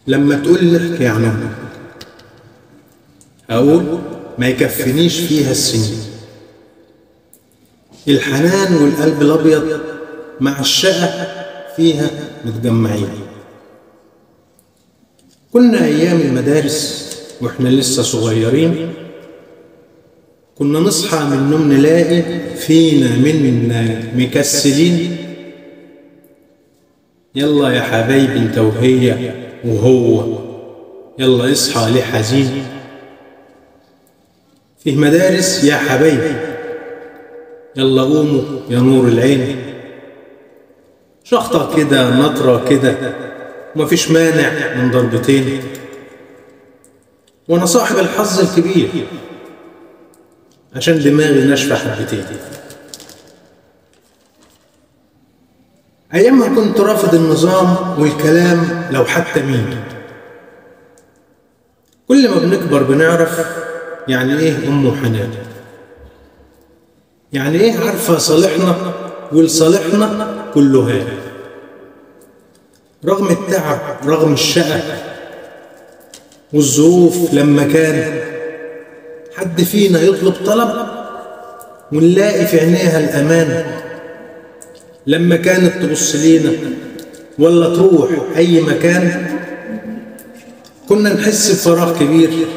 لما تقول لي احكي عن امك اقول ما يكفنيش فيها السنين. الحنان والقلب الابيض مع الشقة فيها متجمعين. كنا ايام المدارس واحنا لسه صغيرين كنا نصحى من النوم نلاقي فينا منا مكسلين. يلا يا حبايبي انت وهي وهو، يلا اصحى ليه حزين. فيه مدارس يا حبايبي يلا قوموا يا نور العين. شخطة كده نطرة كده ومفيش مانع من ضربتين. وانا صاحب الحظ الكبير عشان دماغي ناشفة حبتين. ايام ما كنت رافض النظام والكلام لو حتى مين. كل ما بنكبر بنعرف يعني ايه ام حنان، يعني ايه عارفة صالحنا ولصالحنا كله هان. رغم التعب رغم الشقة والظروف لما كان حد فينا يطلب طلب ونلاقي في عينيها الأمان. لما كانت تبص لينا ولا تروح أي مكان كنا نحس بفراغ كبير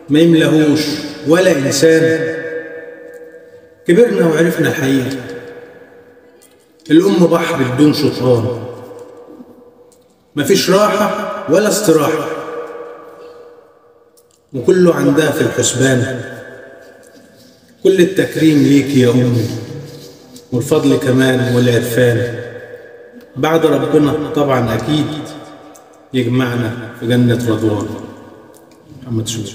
ما يملهوش ولا إنسان. كبرنا وعرفنا الحقيقة، الأم بحر بدون شطران، مفيش راحة ولا استراحة وكله عندها في الحسبان. كل التكريم ليك يا أمي والفضل كمان والعرفان. بعد ربنا طبعا أكيد يجمعنا في جنة رضوان. محمد شوقي.